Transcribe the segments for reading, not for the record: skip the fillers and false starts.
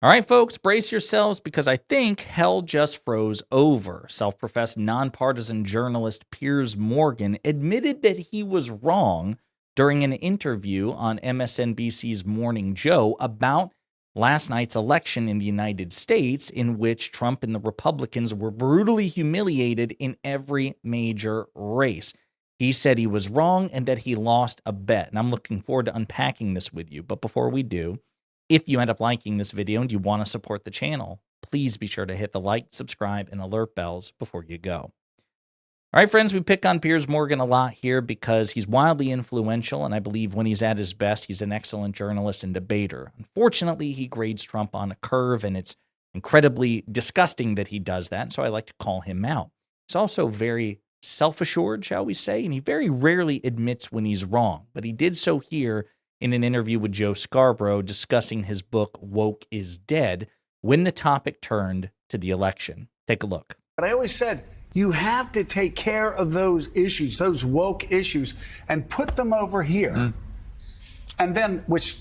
All right, folks, brace yourselves because I think hell just froze over. Self-professed nonpartisan journalist Piers Morgan admitted that he was wrong during an interview on MSNBC's Morning Joe about last night's election in the United States, in which Trump and the Republicans were brutally humiliated in every major race. He said he was wrong and that he lost a bet. And I'm looking forward to unpacking this with you. But before we do, if you end up liking this video and you want to support the channel, please be sure to hit the like, subscribe, and alert bells before you go. All right, friends, we pick on Piers Morgan a lot here because he's wildly influential, and I believe when he's at his best, he's an excellent journalist and debater. Unfortunately, he grades Trump on a curve, and it's incredibly disgusting that he does that, so I like to call him out. He's also very self-assured, shall we say, and he very rarely admits when he's wrong, but he did so here in an interview with Joe Scarborough discussing his book, Woke is Dead, when the topic turned to the election. Take a look. But I always said, you have to take care of those issues, those woke issues, and put them over here. And then, which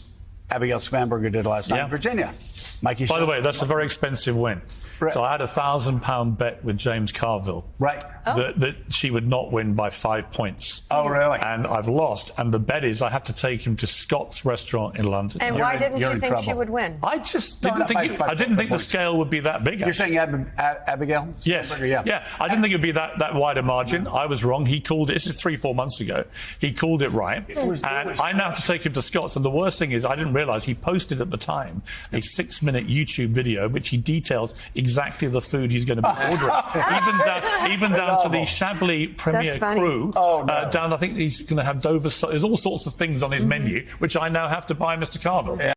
Abigail Spanberger did last night in Virginia. Mikey, by the way, that's a very expensive win. Right. So I had a £1,000 bet with James Carville. Right. That she would not win by 5 points. Oh, really? And I've lost. And the bet is I have to take him to Scott's restaurant in London. And why didn't you think she would win? I just didn't think I didn't think the scale would be that big. You're saying Abigail? Yes. Yeah. I didn't think it would be that wide a margin. I was wrong. He called it. This is 3-4 months ago. He called it right. I now have to take him to Scott's. And the worst thing is I didn't realise he posted at the time a 6-minute YouTube video which he details exactly the food he's going to be ordering, even down to the Chablis Premier Cru. Down, I think he's going to have Dover. There's all sorts of things on his menu, which I now have to buy Mr. Carville. Yeah.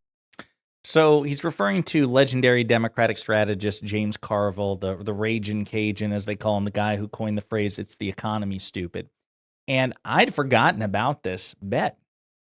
So he's referring to legendary Democratic strategist James Carville, the Ragin' Cajun, as they call him, the guy who coined the phrase, "It's the economy, stupid." And I'd forgotten about this bet.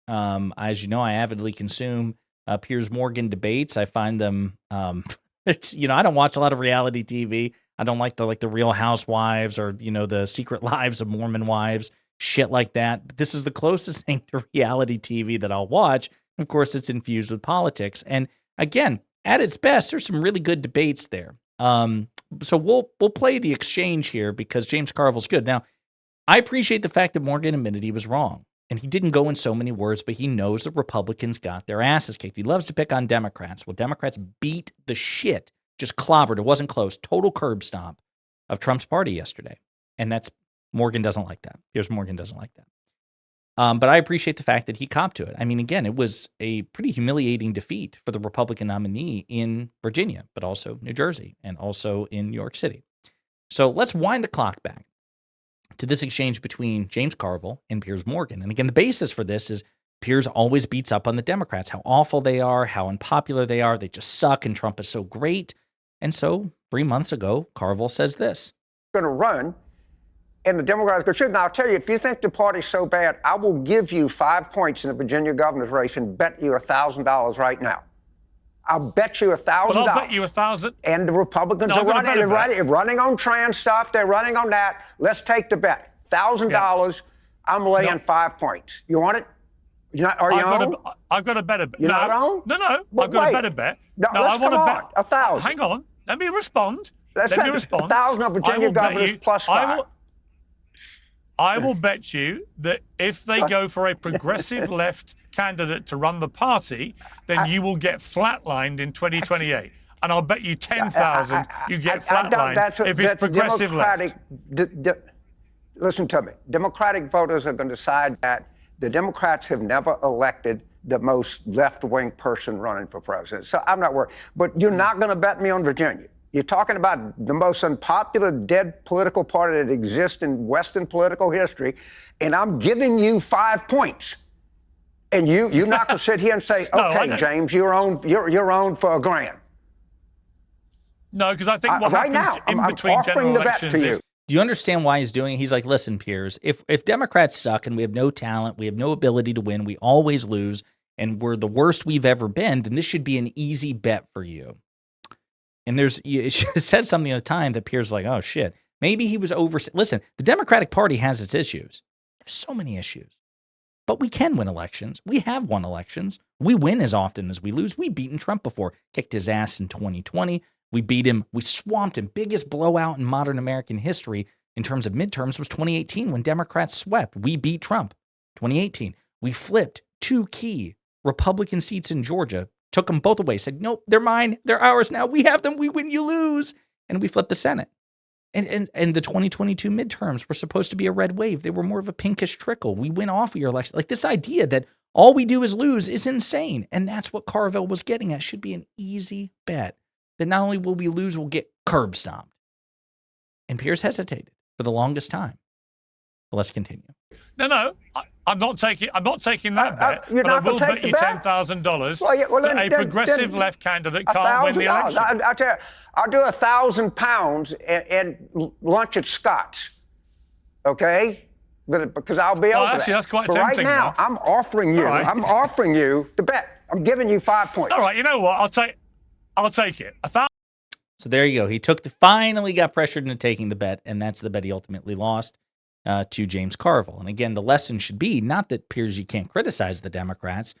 As you know, I avidly consume Piers Morgan debates. I find them... I don't watch a lot of reality TV. I don't like the Real Housewives or, the Secret Lives of Mormon Wives, shit like that. But this is the closest thing to reality TV that I'll watch. Of course, it's infused with politics. And again, at its best, there's some really good debates there. So we'll play the exchange here because James Carville's good. Now, I appreciate the fact that Morgan admitted he was wrong. And he didn't go in so many words, but he knows that Republicans got their asses kicked. He loves to pick on Democrats. Well, Democrats beat the shit, just clobbered. It wasn't close. Total curb stomp of Trump's party yesterday. And Morgan doesn't like that. Piers Morgan doesn't like that. But I appreciate the fact that he copped to it. I mean, again, it was a pretty humiliating defeat for the Republican nominee in Virginia, but also New Jersey and also in New York City. So let's wind the clock back to this exchange between James Carville and Piers Morgan. And again, the basis for this is Piers always beats up on the Democrats, how awful they are, how unpopular they are. They just suck, and Trump is so great. And so 3 months ago, Carville says this. Going to run, and the Democrats go, shoot. Now, I'll tell you, if you think the party's so bad, I will give you 5 points in the Virginia governor's race and bet you $1,000 right now. I'll bet you $1,000. Well, I'll bet you 1,000. And the Republicans are running. They're running on trans stuff. They're running on that. Let's take the bet. $1,000. I'm laying 5 points. You want it? Are you on? I've got a better bet. You're not on? No. Well, I've got a better bet. No, I want to bet 1,000. Hang on. Let me respond. Let me respond. 1,000 of Virginia governors plus 5. I will bet you that if they go for a progressive left candidate to run the party, then you will get flatlined in 2028. And I'll bet you 10,000 you get flatlined if it's progressive left. Listen to me. Democratic voters are going to decide that. The Democrats have never elected the most left-wing person running for president. So I'm not worried. But you're not going to bet me on Virginia. You're talking about the most unpopular, dead political party that exists in Western political history, and I'm giving you 5 points. And you're not going to sit here and say, okay, James, you're on for $1,000. No, because I think what right happens now, in between general elections is... Do you understand why he's doing it? He's like, listen, Piers, if Democrats suck and we have no talent, we have no ability to win, we always lose, and we're the worst we've ever been, then this should be an easy bet for you. And it said something at the time that Piers like, oh, shit. Maybe he was Listen, the Democratic Party has its issues. There's so many issues. But we can win elections. We have won elections. We win as often as we lose. We've beaten Trump before, kicked his ass in 2020. We beat him. We swamped him. Biggest blowout in modern American history in terms of midterms was 2018 when Democrats swept. We beat Trump. 2018. We flipped 2 key Republican seats in Georgia, took them both away, said, nope, they're mine. They're ours now. We have them. We win, you lose. And we flipped the Senate. And the 2022 midterms were supposed to be a red wave. They were more of a pinkish trickle. We win off of your election. Like this idea that all we do is lose is insane. And that's what Carville was getting at. Should be an easy bet that not only will we lose, we'll get curb stomped. And Piers hesitated for the longest time. But let's continue. No, I'm not taking that bet. You're but not I will gonna bet take you the bet? $10,000 that a progressive left candidate can't win the election. I'll tell you, I'll do £1,000 and lunch at Scott's. Okay? Because I'll be over actually, that's quite but tempting right now, now. I'm offering you the bet. I'm giving you 5 points. All right, you know what? I'll take it. So there you go. He finally got pressured into taking the bet, and that's the bet he ultimately lost to James Carville. And again, the lesson should be not that, Piers, you can't criticize the Democrats,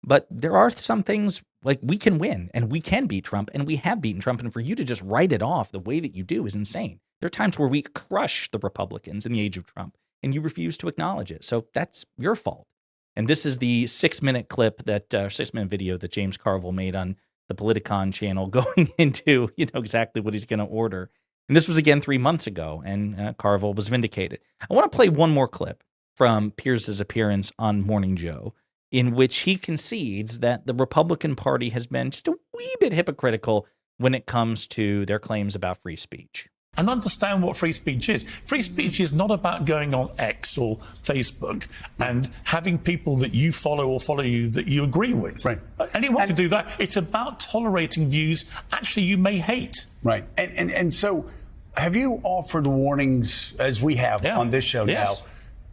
but there are some things like we can win and we can beat Trump, and we have beaten Trump. And for you to just write it off the way that you do is insane. There are times where we crush the Republicans in the age of Trump, and you refuse to acknowledge it. So that's your fault. And this is the 6-minute clip that 6-minute video that James Carville made on the Politicon channel going into, exactly what he's going to order. And this was again 3 months ago, and Carville was vindicated. I want to play one more clip from Piers's appearance on Morning Joe, in which he concedes that the Republican Party has been just a wee bit hypocritical when it comes to their claims about free speech. And understand what free speech is. Free speech is not about going on X or Facebook and having people that you follow or follow you that you agree with. Right. Anyone can do that. It's about tolerating views actually you may hate. Right. And so have you offered warnings, as we have on this show now,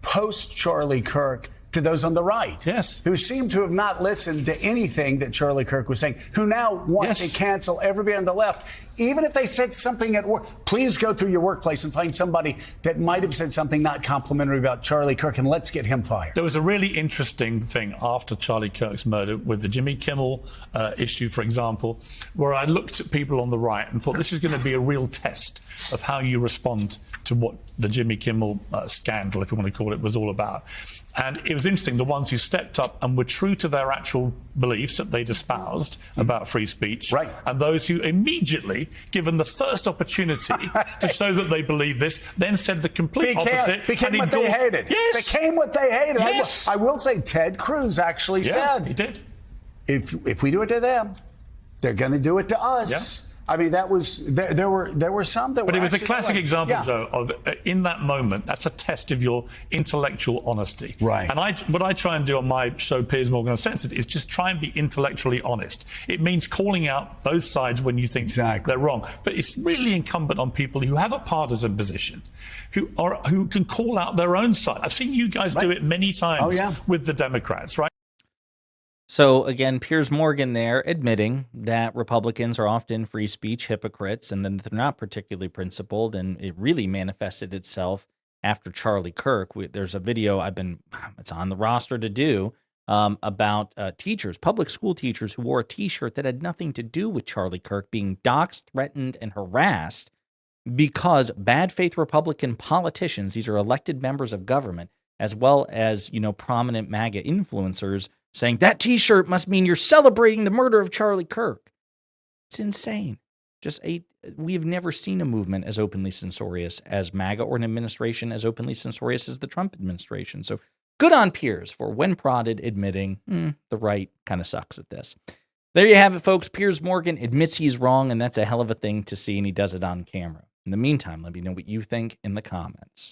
post Charlie Kirk, to those on the right? Yes. Who seem to have not listened to anything that Charlie Kirk was saying, who now want to cancel everybody on the left. Even if they said something at work, please go through your workplace and find somebody that might have said something not complimentary about Charlie Kirk, and let's get him fired. There was a really interesting thing after Charlie Kirk's murder with the Jimmy Kimmel issue, for example, where I looked at people on the right and thought this is going to be a real test of how you respond to what the Jimmy Kimmel scandal, if you want to call it, was all about. And it was interesting, the ones who stepped up and were true to their actual beliefs that they'd espoused about free speech, and those who immediately, given the first opportunity to show that they believe this, then said the complete opposite. Became what they hated. Yes. Became what they hated. Yes. I will say Ted Cruz actually said, he did. If we do it to them, they're going to do it to us. Yeah. I mean, that was there were some that. But were it was a actually classic example, yeah. Joe, of in that moment. That's a test of your intellectual honesty. Right. And what I try and do on my show, Piers Morgan Uncensored, is just try and be intellectually honest. It means calling out both sides when you think they're wrong. But it's really incumbent on people who have a partisan position, who can call out their own side. I've seen you guys do it many times with the Democrats, right? So again, Piers Morgan there admitting that Republicans are often free speech hypocrites and that they're not particularly principled, and it really manifested itself after Charlie Kirk. There's a video it's on the roster to do about teachers, public school teachers who wore a T-shirt that had nothing to do with Charlie Kirk being doxxed, threatened, and harassed because bad faith Republican politicians, these are elected members of government, as well as, prominent MAGA influencers, saying that T-shirt must mean you're celebrating the murder of Charlie Kirk. It's insane. We have never seen a movement as openly censorious as MAGA, or an administration as openly censorious as the Trump administration. So good on Piers for, when prodded, admitting the right kind of sucks at this. There you have it, folks. Piers Morgan admits he's wrong, and that's a hell of a thing to see, and he does it on camera. In the meantime, let me know what you think in the comments.